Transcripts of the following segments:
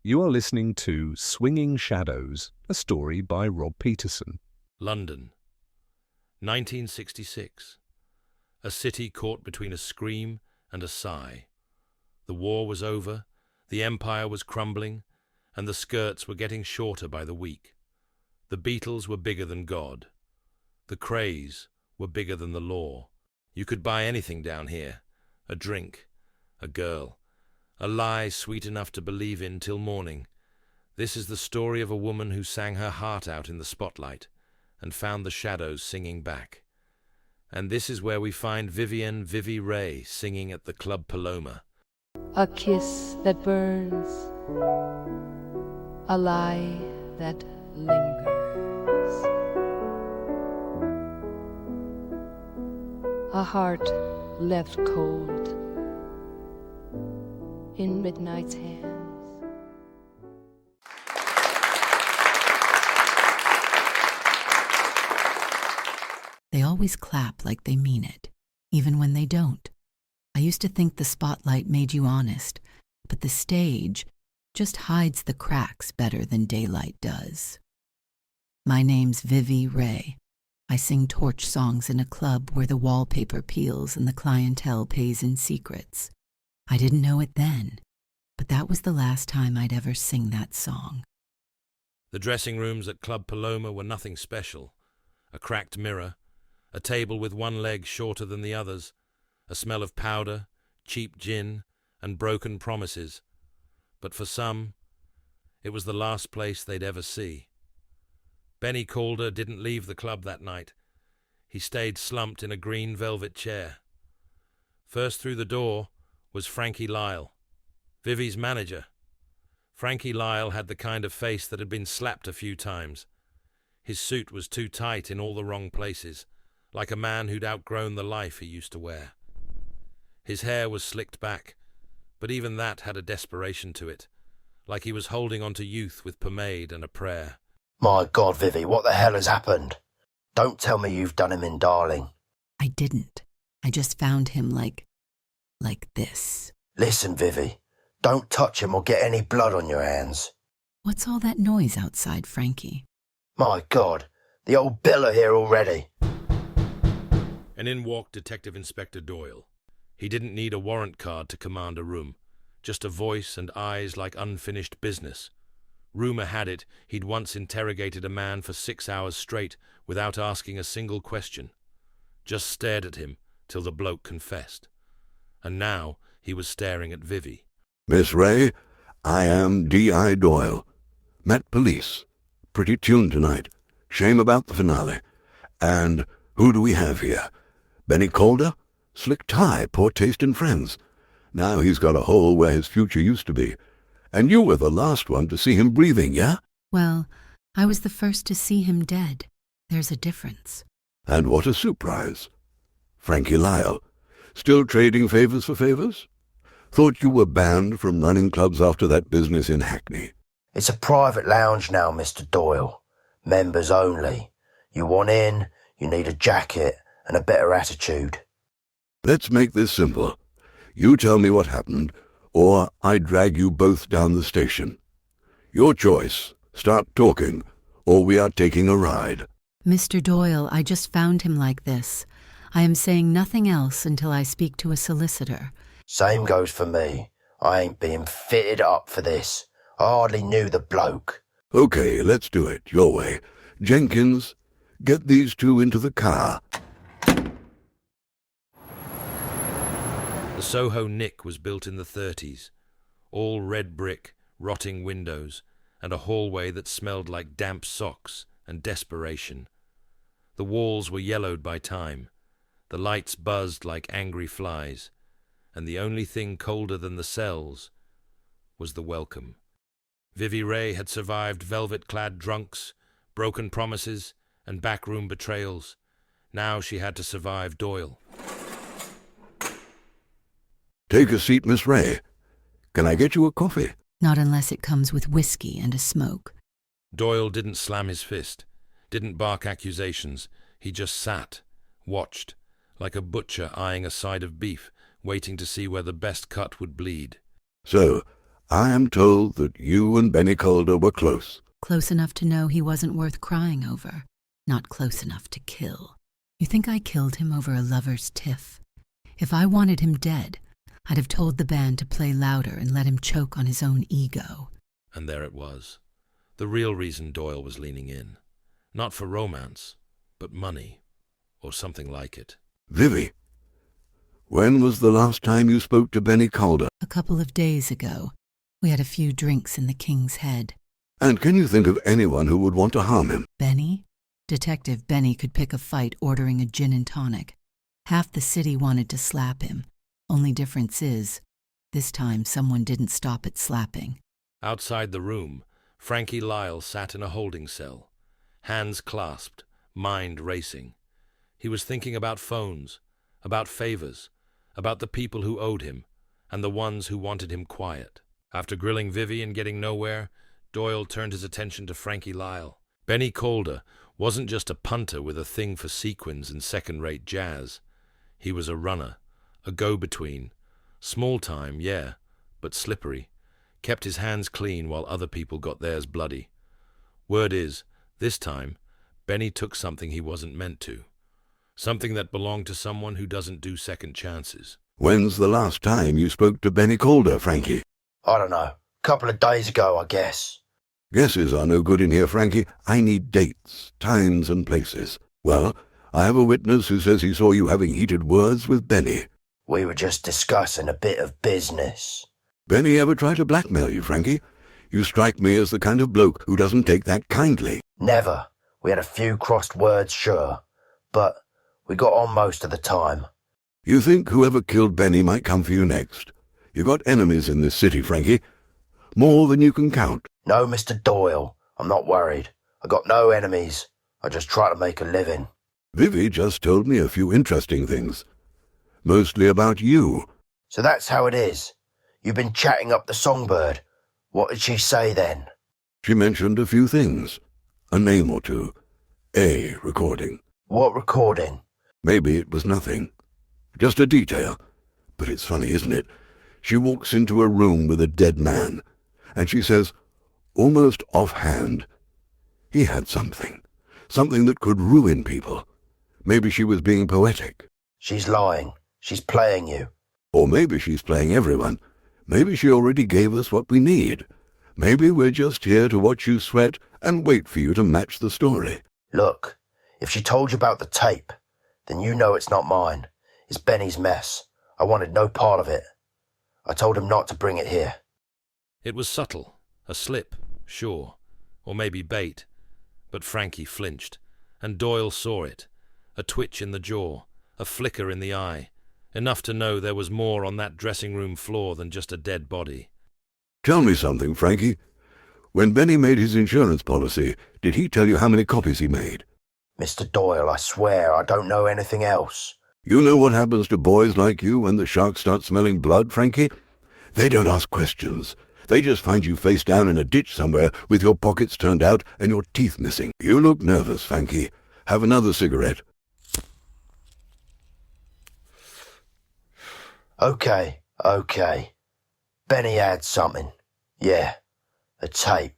You are listening to Swinging Shadows, a story by Rob Peterson. London, 1966. A city caught between a scream and a sigh. The war was over, the empire was crumbling, and the skirts were getting shorter by the week. The Beatles were bigger than God. The Krays were bigger than the law. You could buy anything down here. A drink, a girl, a lie sweet enough to believe in till morning. This is the story of a woman who sang her heart out in the spotlight and found the shadows singing back. And this is where we find Vivienne "Vivi" Ray singing at the Club Paloma. A kiss that burns, a lie that lingers, a heart left cold in midnight's hands. They always clap like they mean it, even when they don't. I used to think the spotlight made you honest, but the stage just hides the cracks better than daylight does. My name's Vivi Ray. I sing torch songs in a club where the wallpaper peels and the clientele pays in secrets. I didn't know it then, but that was the last time I'd ever sing that song. The dressing rooms at Club Paloma were nothing special. A cracked mirror, a table with one leg shorter than the others, a smell of powder, cheap gin, and broken promises. But for some, it was the last place they'd ever see. Benny Calder didn't leave the club that night. He stayed slumped in a green velvet chair. First through the door was Frankie Lyle, Vivi's manager. Frankie Lyle had the kind of face that had been slapped a few times. His suit was too tight in all the wrong places, like a man who'd outgrown the life he used to wear. His hair was slicked back, but even that had a desperation to it, like he was holding on to youth with pomade and a prayer. My God, Vivi, what the hell has happened? Don't tell me you've done him in, darling. I didn't. I just found him like this. Listen, Vivi, don't touch him or get any blood on your hands. What's all that noise outside, Frankie? My God, the old bill are here already. And in walked Detective Inspector Doyle. He didn't need a warrant card to command a room, just a voice and eyes like unfinished business. Rumour had it he'd once interrogated a man for 6 hours straight without asking a single question. Just stared at him till the bloke confessed. And now he was staring at Vivi. Miss Ray, I am D.I. Doyle. Met police. Pretty tuned tonight. Shame about the finale. And who do we have here? Benny Calder? Slick tie, poor taste in friends. Now he's got a hole where his future used to be. And you were the last one to see him breathing, yeah? Well, I was the first to see him dead. There's a difference. And what a surprise. Frankie Lyle. Still trading favors for favors? Thought you were banned from running clubs after that business in Hackney. It's a private lounge now, Mr. Doyle. Members only. You want in, you need a jacket and a better attitude. Let's make this simple. You tell me what happened, or I drag you both down the station. Your choice. Start talking, or we are taking a ride. Mr. Doyle, I just found him like this. I am saying nothing else until I speak to a solicitor. Same goes for me. I ain't being fitted up for this. I hardly knew the bloke. Okay, let's do it, your way. Jenkins, get these two into the car. The Soho Nick was built in the 30s. All red brick, rotting windows, and a hallway that smelled like damp socks and desperation. The walls were yellowed by time. The lights buzzed like angry flies. And the only thing colder than the cells was the welcome. Vivi Ray had survived velvet-clad drunks, broken promises, and backroom betrayals. Now she had to survive Doyle. Take a seat, Miss Ray. Can I get you a coffee? Not unless it comes with whiskey and a smoke. Doyle didn't slam his fist, didn't bark accusations. He just sat, watched, like a butcher eyeing a side of beef, waiting to see where the best cut would bleed. So, I am told that you and Benny Calder were close. Close enough to know he wasn't worth crying over, not close enough to kill. You think I killed him over a lover's tiff? If I wanted him dead, I'd have told the band to play louder and let him choke on his own ego. And there it was. The real reason Doyle was leaning in. Not for romance, but money, or something like it. Vivi, when was the last time you spoke to Benny Calder? A couple of days ago. We had a few drinks in the King's Head. And can you think of anyone who would want to harm him? Benny? Detective Benny could pick a fight ordering a gin and tonic. Half the city wanted to slap him. Only difference is, this time someone didn't stop at slapping. Outside the room, Frankie Lyle sat in a holding cell, hands clasped, mind racing. He was thinking about phones, about favors, about the people who owed him, and the ones who wanted him quiet. After grilling Vivi and getting nowhere, Doyle turned his attention to Frankie Lyle. Benny Calder wasn't just a punter with a thing for sequins and second-rate jazz. He was a runner, a go-between. Small time, yeah, but slippery. Kept his hands clean while other people got theirs bloody. Word is, this time, Benny took something he wasn't meant to. Something that belonged to someone who doesn't do second chances. When's the last time you spoke to Benny Calder, Frankie? I don't know. Couple of days ago, I guess. Guesses are no good in here, Frankie. I need dates, times, and places. Well, I have a witness who says he saw you having heated words with Benny. We were just discussing a bit of business. Benny ever try to blackmail you, Frankie? You strike me as the kind of bloke who doesn't take that kindly. Never. We had a few crossed words, sure. But we got on most of the time. You think whoever killed Benny might come for you next? You got enemies in this city, Frankie. More than you can count. No, Mr. Doyle. I'm not worried. I got no enemies. I just try to make a living. Vivi just told me a few interesting things. Mostly about you. So that's how it is. You've been chatting up the songbird. What did she say then? She mentioned a few things. A name or two. A recording. What recording? Maybe it was nothing. Just a detail. But it's funny, isn't it? She walks into a room with a dead man, and she says, almost offhand, he had something. Something that could ruin people. Maybe she was being poetic. She's lying. She's playing you. Or maybe she's playing everyone. Maybe she already gave us what we need. Maybe we're just here to watch you sweat and wait for you to match the story. Look, if she told you about the tape, then you know it's not mine. It's Benny's mess. I wanted no part of it. I told him not to bring it here. It was subtle, a slip, sure, or maybe bait. But Frankie flinched, and Doyle saw it. A twitch in the jaw, a flicker in the eye, enough to know there was more on that dressing room floor than just a dead body. Tell me something, Frankie. When Benny made his insurance policy, did he tell you how many copies he made? Mr. Doyle, I swear I don't know anything else. You know what happens to boys like you when the sharks start smelling blood, Frankie? They don't ask questions. They just find you face down in a ditch somewhere with your pockets turned out and your teeth missing. You look nervous, Frankie. Have another cigarette. Okay. Benny had something. Yeah, a tape.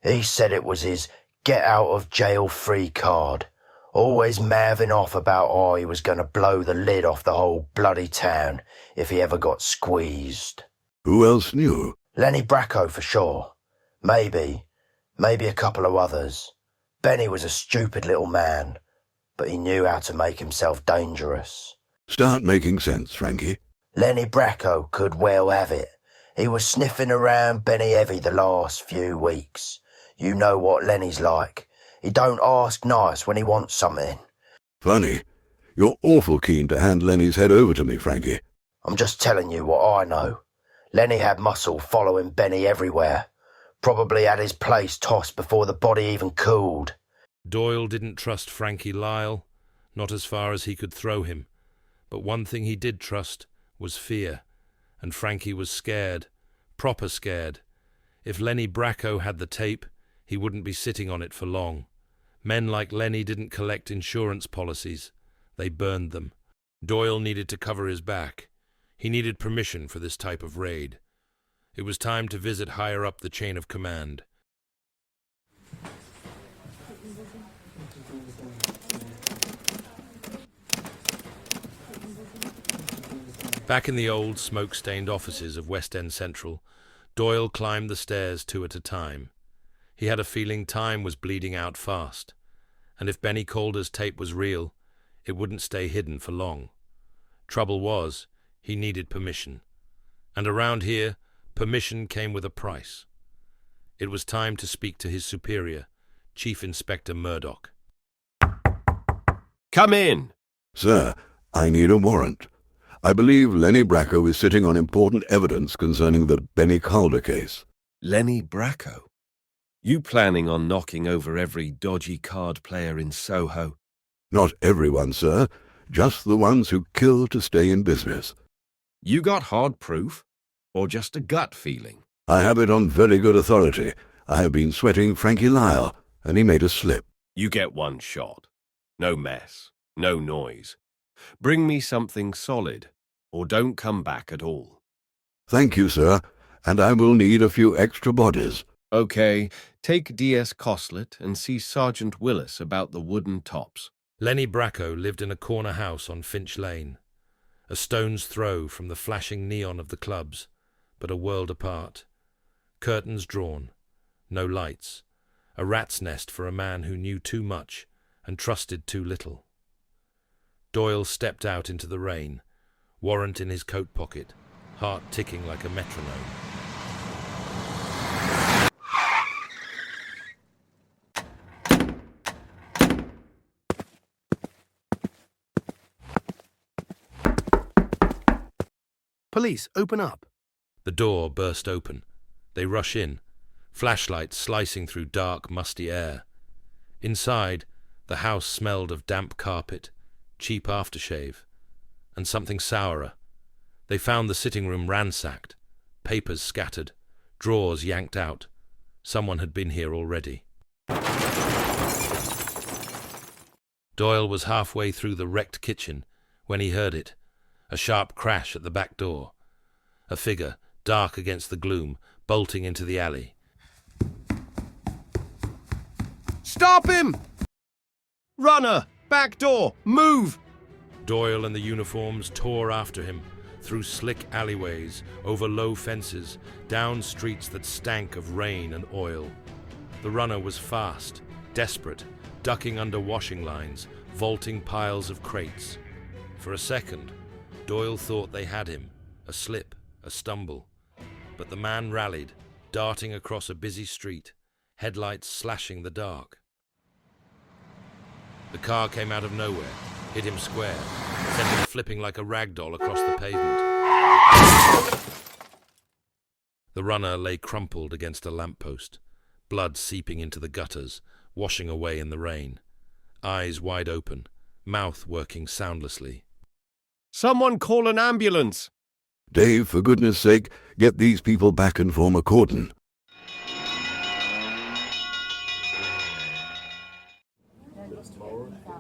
He said it was his get-out-of-jail-free card. Always mouthing off about how he was going to blow the lid off the whole bloody town if he ever got squeezed. Who else knew? Lenny Bracco for sure. Maybe a couple of others. Benny was a stupid little man, but he knew how to make himself dangerous. Start making sense, Frankie. Lenny Bracco could well have it. He was sniffing around Benny heavy the last few weeks. You know what Lenny's like. He don't ask nice when he wants something. Funny. You're awful keen to hand Lenny's head over to me, Frankie. I'm just telling you what I know. Lenny had muscle following Benny everywhere. Probably had his place tossed before the body even cooled. Doyle didn't trust Frankie Lyle, not as far as he could throw him. But one thing he did trust was fear, and Frankie was scared, proper scared. If Lenny Bracco had the tape, he wouldn't be sitting on it for long. Men like Lenny didn't collect insurance policies. They burned them. Doyle needed to cover his back. He needed permission for this type of raid. It was time to visit higher up the chain of command. Back in the old, smoke-stained offices of West End Central, Doyle climbed the stairs 2 at a time. He had a feeling time was bleeding out fast, and if Benny Calder's tape was real, it wouldn't stay hidden for long. Trouble was, he needed permission. And around here, permission came with a price. It was time to speak to his superior, Chief Inspector Murdoch. Come in. Sir, I need a warrant. I believe Lenny Bracco is sitting on important evidence concerning the Benny Calder case. Lenny Bracco? You planning on knocking over every dodgy card player in Soho? Not everyone, sir. Just the ones who kill to stay in business. You got hard proof? Or just a gut feeling? I have it on very good authority. I have been sweating Frankie Lyle, and he made a slip. You get one shot. No mess. No noise. Bring me something solid, or don't come back at all. Thank you, sir, and I will need a few extra bodies. Okay, take D.S. Coslet and see Sergeant Willis about the wooden tops. Lenny Bracco lived in a corner house on Finch Lane, a stone's throw from the flashing neon of the clubs, but a world apart. Curtains drawn, no lights, a rat's nest for a man who knew too much and trusted too little. Doyle stepped out into the rain, warrant in his coat pocket, heart ticking like a metronome. Police, open up. The door burst open. They rush in, flashlights slicing through dark, musty air. Inside, the house smelled of damp carpet, cheap aftershave, and something sourer. They found the sitting room ransacked, papers scattered, drawers yanked out. Someone had been here already. Doyle was halfway through the wrecked kitchen when he heard it, a sharp crash at the back door. A figure, dark against the gloom, bolting into the alley. Stop him! Runner! Back door! Move! Doyle and the uniforms tore after him, through slick alleyways, over low fences, down streets that stank of rain and oil. The runner was fast, desperate, ducking under washing lines, vaulting piles of crates. For a second, Doyle thought they had him, a slip, a stumble. But the man rallied, darting across a busy street, headlights slashing the dark. The car came out of nowhere, hit him square, sent him flipping like a rag doll across the pavement. The runner lay crumpled against a lamppost, blood seeping into the gutters, washing away in the rain. Eyes wide open, mouth working soundlessly. Someone call an ambulance! Dave, for goodness sake, get these people back and form a cordon.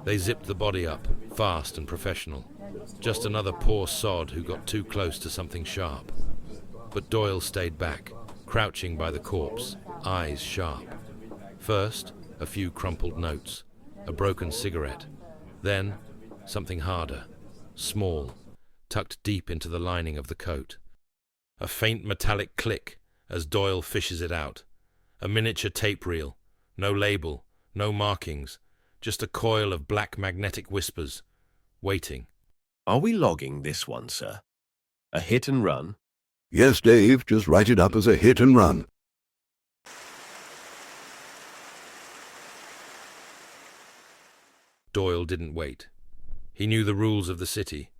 They zipped the body up, fast and professional. Just another poor sod who got too close to something sharp. But Doyle stayed back, crouching by the corpse, eyes sharp. First, a few crumpled notes, a broken cigarette. Then, something harder, small, tucked deep into the lining of the coat. A faint metallic click as Doyle fishes it out. A miniature tape reel, no label, no markings, just a coil of black magnetic whispers, waiting. Are we logging this one, sir? A hit and run? Yes, Dave, just write it up as a hit and run. Doyle didn't wait. He knew the rules of the city.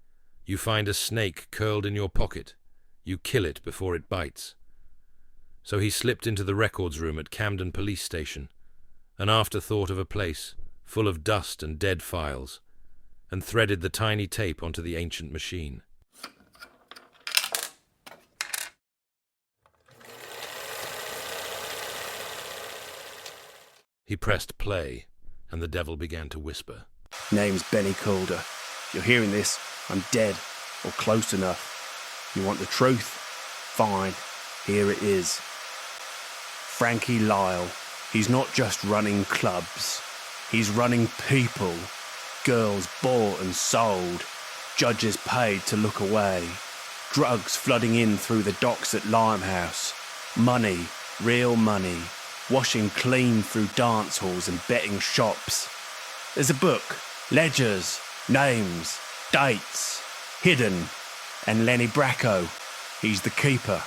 You find a snake curled in your pocket. You kill it before it bites. So he slipped into the records room at Camden Police Station, an afterthought of a place full of dust and dead files, and threaded the tiny tape onto the ancient machine. He pressed play, and the devil began to whisper. Name's Benny Calder. If you're hearing this, I'm dead, or close enough. You want the truth? Fine. Here it is. Frankie Lyle. He's not just running clubs. He's running people. Girls bought and sold. Judges paid to look away. Drugs flooding in through the docks at Limehouse. Money, real money, washing clean through dance halls and betting shops. There's a book, ledgers, names, dates, hidden, and Lenny Bracco. He's the keeper.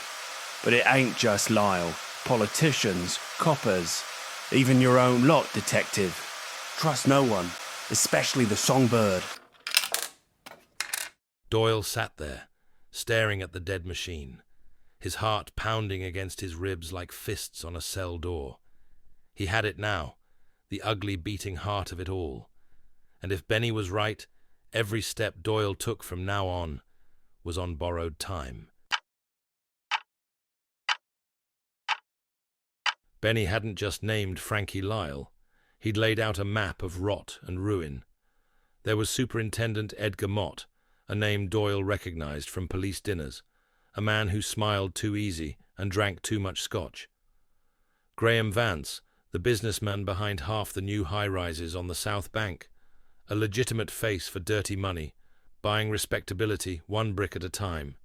But it ain't just Lyle. Politicians, coppers, even your own lot, detective. Trust no one, especially the songbird. Doyle sat there, staring at the dead machine, his heart pounding against his ribs like fists on a cell door. He had it now, the ugly beating heart of it all. And if Benny was right, every step Doyle took from now on was on borrowed time. Benny hadn't just named Frankie Lyle. He'd laid out a map of rot and ruin. There was Superintendent Edgar Mott, a name Doyle recognized from police dinners, a man who smiled too easy and drank too much scotch. Graham Vance, the businessman behind half the new high-rises on the South Bank, a legitimate face for dirty money, buying respectability one brick at a time.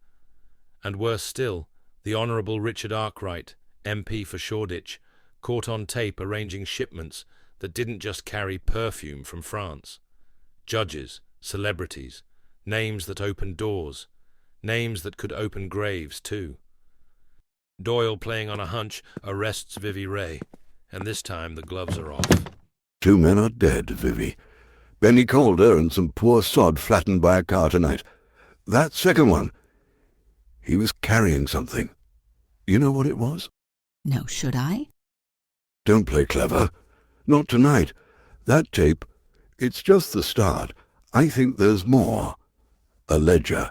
And worse still, the Honourable Richard Arkwright, MP for Shoreditch, caught on tape arranging shipments that didn't just carry perfume from France. Judges, celebrities, names that opened doors, names that could open graves too. Doyle, playing on a hunch, arrests Vivi Ray, and this time the gloves are off. 2 men are dead, Vivi. Benny Calder and some poor sod flattened by a car tonight. That second one, he was carrying something. You know what it was? No, should I? Don't play clever. Not tonight. That tape, it's just the start. I think there's more. A ledger.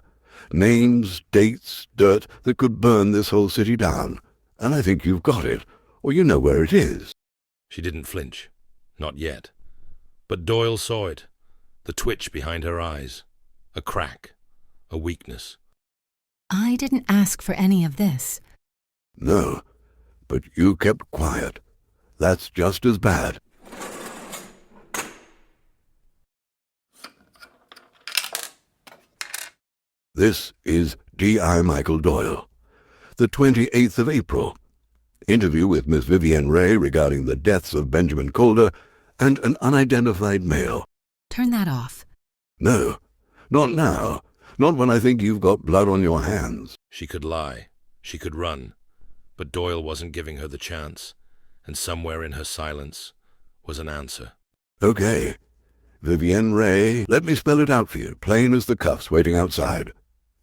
Names, dates, dirt that could burn this whole city down. And I think you've got it, or you know where it is. She didn't flinch. Not yet. But Doyle saw it. The twitch behind her eyes. A crack. A weakness. I didn't ask for any of this. No, but you kept quiet. That's just as bad. This is D.I. Michael Doyle. The 28th of April. Interview with Miss Vivienne Ray regarding the deaths of Benjamin Calder and an unidentified male. Turn that off. No, not now. Not when I think you've got blood on your hands. She could lie. She could run. But Doyle wasn't giving her the chance, and somewhere in her silence was an answer. Okay. Vivienne Ray, let me spell it out for you, plain as the cuffs waiting outside.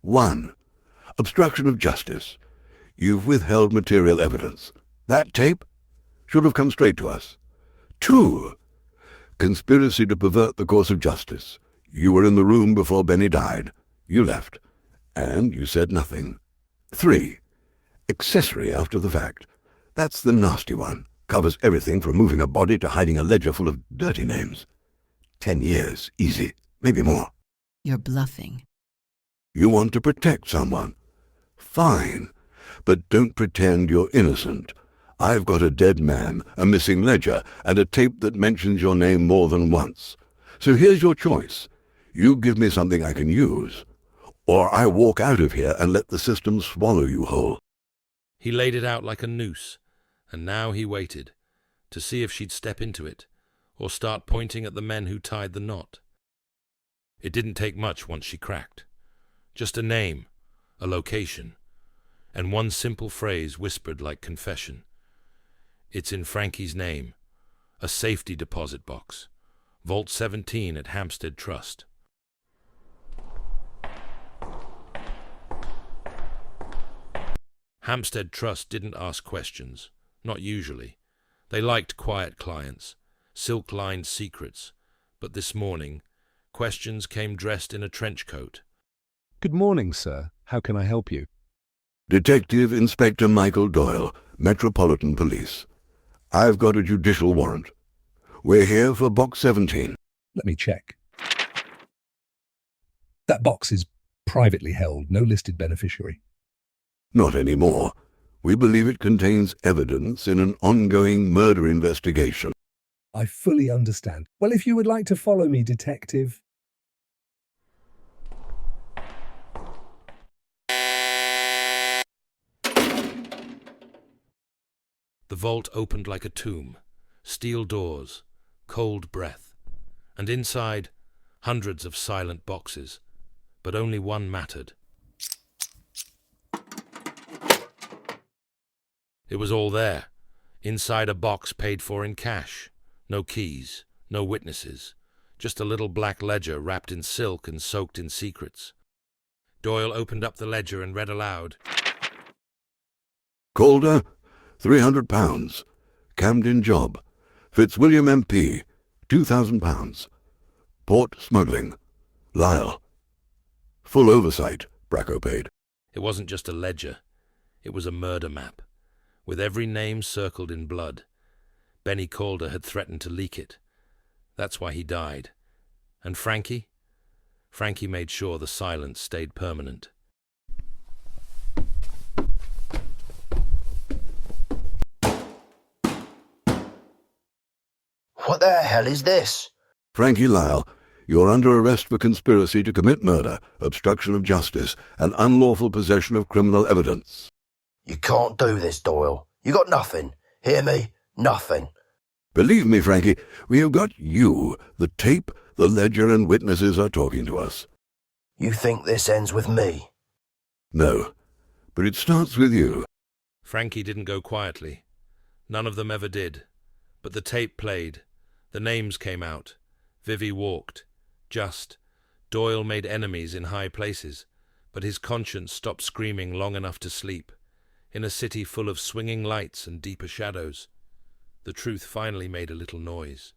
1. Obstruction of justice. You've withheld material evidence. That tape should have come straight to us. 2. Conspiracy to pervert the course of justice. You were in the room before Benny died. You left, and you said nothing. 3. Accessory after the fact. That's the nasty one. Covers everything from moving a body to hiding a ledger full of dirty names. 10 years, easy, maybe more. You're bluffing. You want to protect someone. Fine, but don't pretend you're innocent. I've got a dead man, a missing ledger, and a tape that mentions your name more than once. So here's your choice. You give me something I can use, or I walk out of here and let the system swallow you whole. He laid it out like a noose, and now he waited, to see if she'd step into it, or start pointing at the men who tied the knot. It didn't take much once she cracked. Just a name, a location, and one simple phrase whispered like confession. It's in Frankie's name, a safety deposit box, Vault 17 at Hampstead Trust. Hampstead Trust didn't ask questions, not usually. They liked quiet clients, silk-lined secrets, but this morning, questions came dressed in a trench coat. Good morning, sir. How can I help you? Detective Inspector Michael Doyle, Metropolitan Police. I've got a judicial warrant. We're here for Box 17. Let me check. That box is privately held, no listed beneficiary. Not anymore. We believe it contains evidence in an ongoing murder investigation. I fully understand. Well, if you would like to follow me, Detective. The vault opened like a tomb, steel doors, cold breath, and inside, hundreds of silent boxes, but only one mattered. It was all there, inside a box paid for in cash. No keys, no witnesses, just a little black ledger wrapped in silk and soaked in secrets. Doyle opened up the ledger and read aloud. Calder, £300. Camden job. Fitzwilliam MP, £2,000. Port smuggling. Lyle. Full oversight, Bracco paid. It wasn't just a ledger. It was a murder map, with every name circled in blood. Benny Calder had threatened to leak it. That's why he died. And Frankie? Frankie made sure the silence stayed permanent. What the hell is this? Frankie Lyle, you're under arrest for conspiracy to commit murder, obstruction of justice, and unlawful possession of criminal evidence. You can't do this, Doyle. You got nothing. Hear me? Nothing. Believe me, Frankie, we have got you. The tape, the ledger, and witnesses are talking to us. You think this ends with me? No, but it starts with you. Frankie didn't go quietly. None of them ever did. But the tape played. The names came out. Vivi walked. Just. Doyle made enemies in high places, but his conscience stopped screaming long enough to sleep. In a city full of swinging lights and deeper shadows, the truth finally made a little noise.